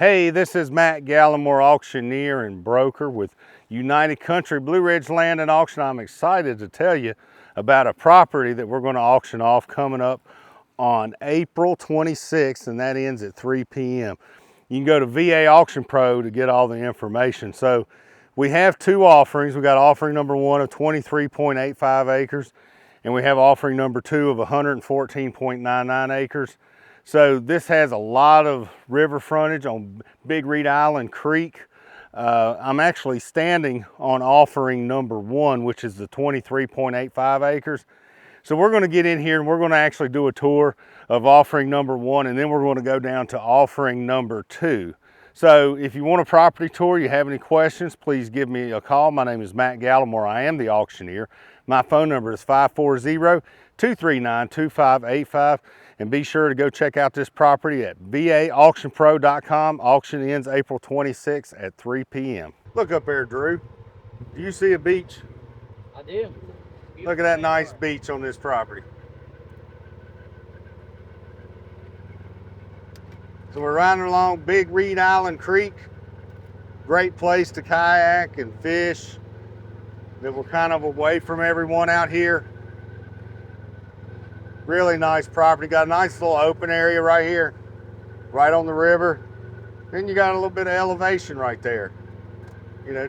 Hey, this is Matt Gallimore, auctioneer and broker with United Country Blue Ridge Land and Auction. I'm excited to tell you about a property that we're going to auction off coming up on April 26th, and that ends at 3 p.m. You can go to VA Auction Pro to get all the information. So we have two offerings. We got offering number one of 23.85 acres, and we have offering number two of 114.99 acres. So this has a lot of river frontage on Big Reed Island Creek. I'm actually standing on offering number one, which is the 23.85 acres. So we're going to get in here and we're going to actually do a tour of offering number one, and then we're going to go down to offering number two. So if you want a property tour, you have any questions, please give me a call. My name is Matt Gallimore. I am the auctioneer. My phone number is 540-239-2585. And be sure to go check out this property at vaauctionpro.com. Auction ends April 26th at 3 p.m. Look up there, Drew. Do you see a beach? I do. Look at that nice beach on this property. So we're riding along Big Reed Island Creek. Great place to kayak and fish. That we're kind of away from everyone out here. Really nice property. Got a nice little open area right here, right on the river. Then you got a little bit of elevation right there. You know,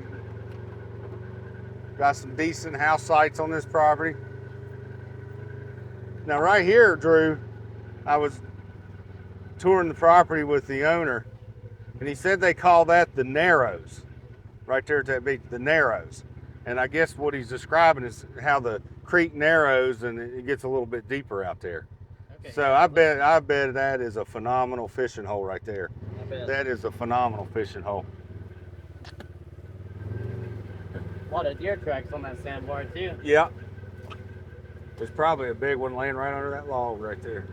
got some decent house sites on this property. Now right here, Drew, I was touring the property with the owner, and he said they call that the Narrows. Right there at that beach, the Narrows. And I guess what he's describing is how the creek narrows and it gets a little bit deeper out there. Okay. So I bet that is a phenomenal fishing hole right there. I bet. That is a phenomenal fishing hole. A lot of deer tracks on that sandbar too. Yeah. There's probably a big one laying right under that log right there.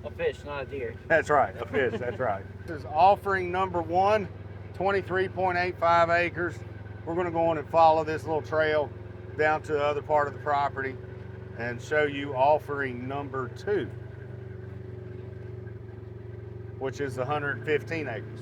A fish, not a deer. That's right, a fish, that's right. This is offering number one, 23.85 acres. We're going to go on and follow this little trail down to the other part of the property and show you offering number two, which is 115 acres.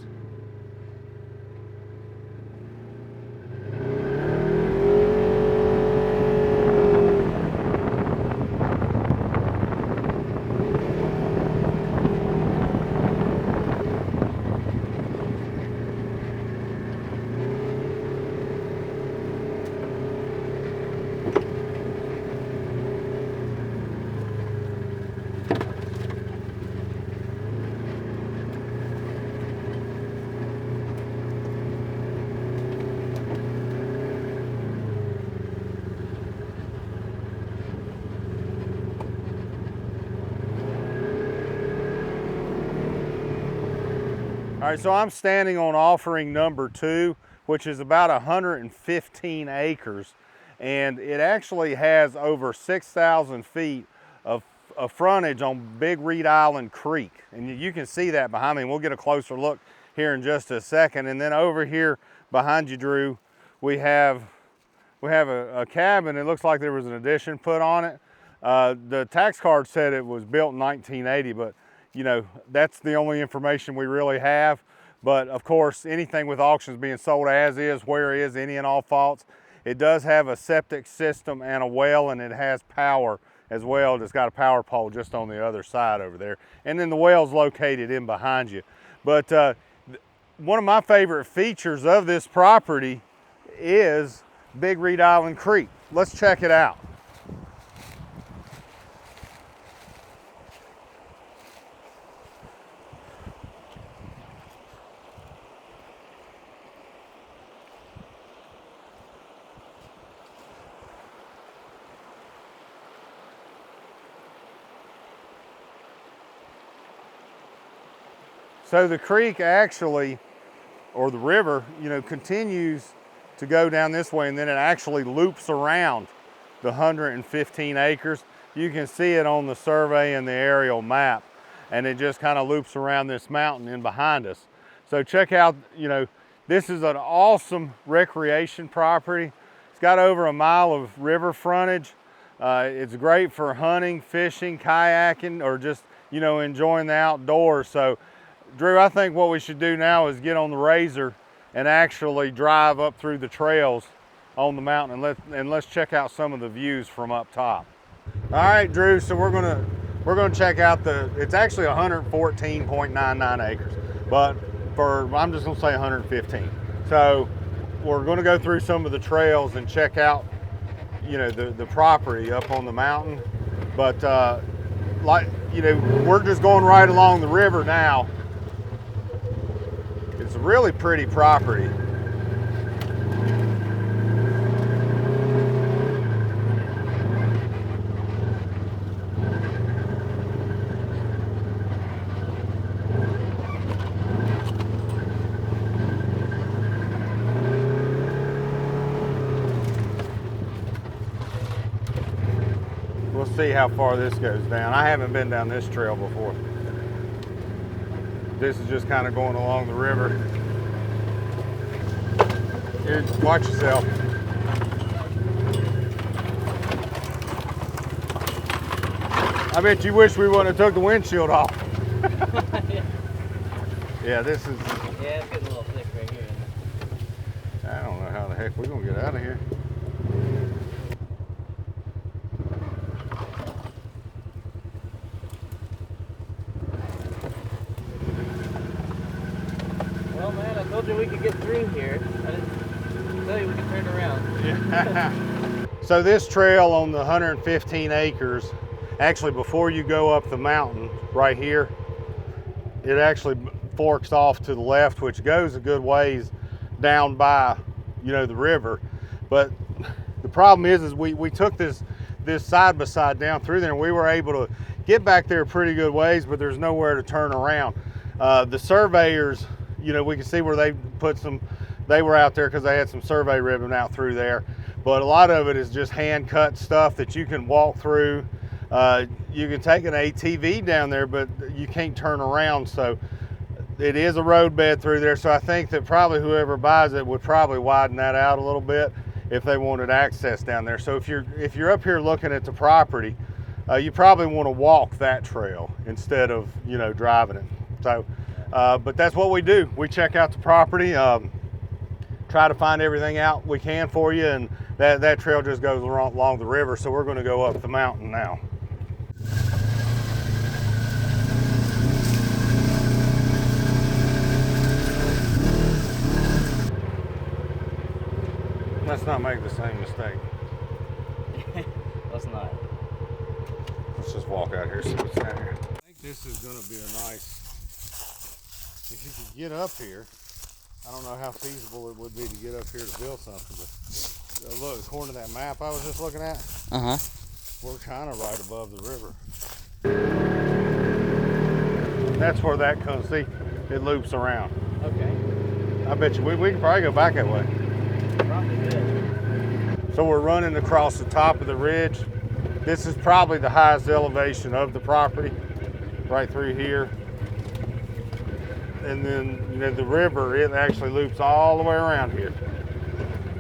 All right, so I'm standing on offering number two, which is about 115 acres, and it actually has over 6,000 feet of frontage on Big Reed Island Creek. And you can see that behind me, and we'll get a closer look here in just a second. And then over here behind you, Drew, we have a cabin. It looks like there was an addition put on it. The tax card said it was built in 1980, but you know, that's the only information we really have. But of course, anything with auctions being sold as is, where is, any and all faults. It does have a septic system and a well, and it has power as well. It's got a power pole just on the other side over there. And then the well's located in behind you. But one of my favorite features of this property is Big Reed Island Creek. Let's check it out. So the creek actually, or the river, you know, continues to go down this way, and then it actually loops around the 115 acres. You can see it on the survey and the aerial map, and it just kind of loops around this mountain in behind us. So check out, you know, this is an awesome recreation property. It's got over a mile of river frontage. It's great for hunting, fishing, kayaking, or just, you know, enjoying the outdoors. So Drew, I think what we should do now is get on the Razor and actually drive up through the trails on the mountain and let's check out some of the views from up top. All right, Drew, so we're gonna check out it's actually 114.99 acres, but I'm just gonna say 115. So we're gonna go through some of the trails and check out, you know, the property up on the mountain. But like, you know, we're just going right along the river now. It's a really pretty property. We'll see how far this goes down. I haven't been down this trail before. This is just kind of going along the river. Here, watch yourself. I bet you wish we wouldn't have took the windshield off. Yeah, this is... Yeah, it's getting a little thick right here. I don't know how the heck we're gonna get out of here. Well, man, I told you we could get through here. I didn't tell you we could turn around. Yeah. So this trail on the 115 acres, actually before you go up the mountain right here, it actually forks off to the left, which goes a good ways down by, you know, the river. But the problem is we took this side by side down through there, and we were able to get back there a pretty good ways, but there's nowhere to turn around. The surveyors, you know, we can see where they put they were out there because they had some survey ribbon out through there. But a lot of it is just hand cut stuff that you can walk through. You can take an ATV down there, but you can't turn around. So it is a road bed through there. So I think that probably whoever buys it would probably widen that out a little bit if they wanted access down there. So if you're up here looking at the property, you probably want to walk that trail instead of, you know, driving it. So, but that's what we do. We check out the property, try to find everything out we can for you, and that trail just goes along the river. So we're going to go up the mountain now. Let's not make the same mistake. Let's not. Let's just walk out here, see what's out here. I think this is going to be a nice, if you could get up here, I don't know how feasible it would be to get up here to build something, but look, according to that map I was just looking at, we're kind of right above the river. That's where that comes, see, it loops around. Okay. I bet you we can probably go back that way. Probably good. So we're running across the top of the ridge. This is probably the highest elevation of the property, right through here. And then, you know, the river, it actually loops all the way around here.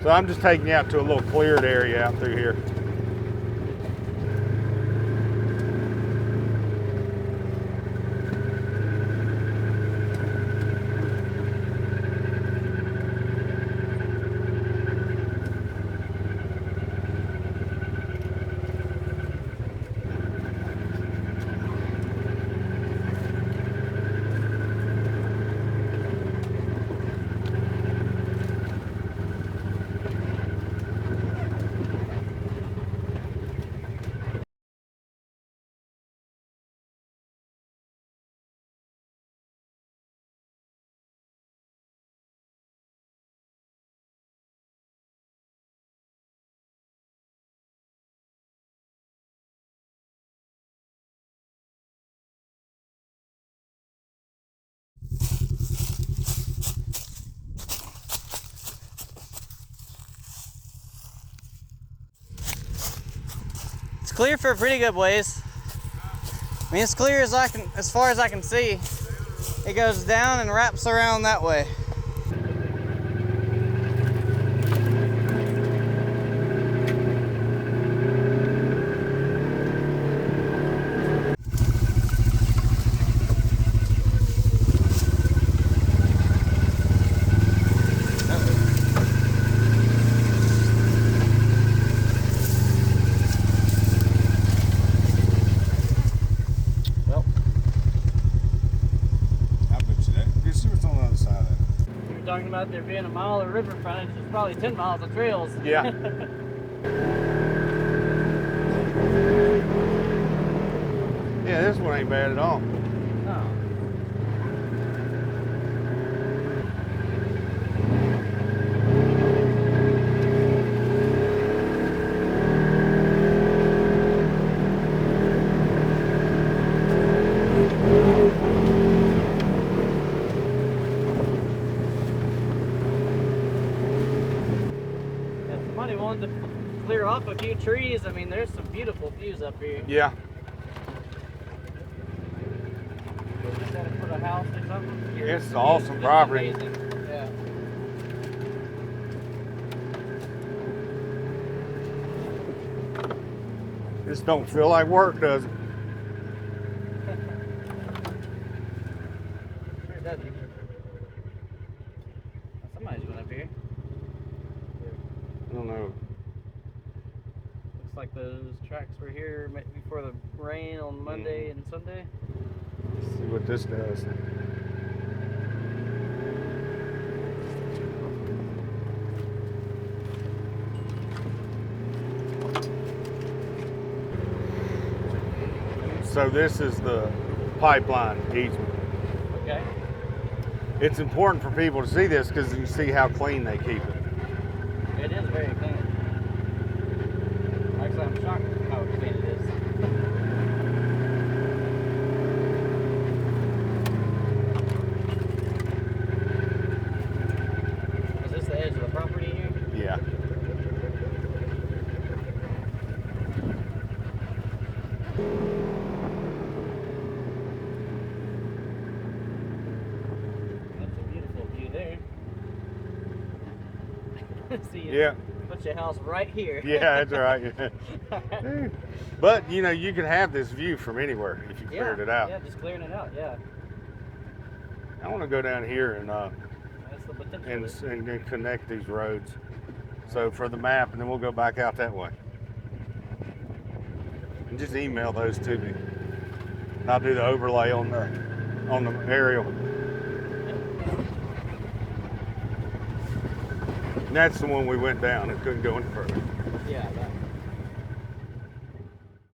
So I'm just taking you out to a little cleared area out through here. It's clear for a pretty good ways. I mean, it's clear as far as I can see. It goes down and wraps around that way. were talking about there being a mile of river frontage. There's probably 10 miles of trails. Yeah. Yeah, this one ain't bad at all. No. If somebody wanted to clear off a few trees, I mean, there's some beautiful views up here. Yeah. Just gotta put a house or something. It's an awesome property. Amazing. Yeah. This don't feel like work, does it? Sure doesn't. Somebody's going up here. I don't know. Looks like those tracks were here before the rain on Monday and Sunday. Let's see what this does. So this is the pipeline easement. Okay. It's important for people to see this because you see how clean they keep it. It is very clean. Actually, I'm shocked at how clean it is. Is this the edge of the property here? Yeah. That's a beautiful view there. See, Yeah. put your house right here. Yeah, that's right. But you know, you can have this view from anywhere if you cleared it out. Yeah, just clearing it out. Yeah. I want to go down here and That's the potential. and connect these roads. So for the map, and then we'll go back out that way. And just email those to me. And I'll do the overlay on the aerial. And that's the one we went down and couldn't go any further. Yeah, that.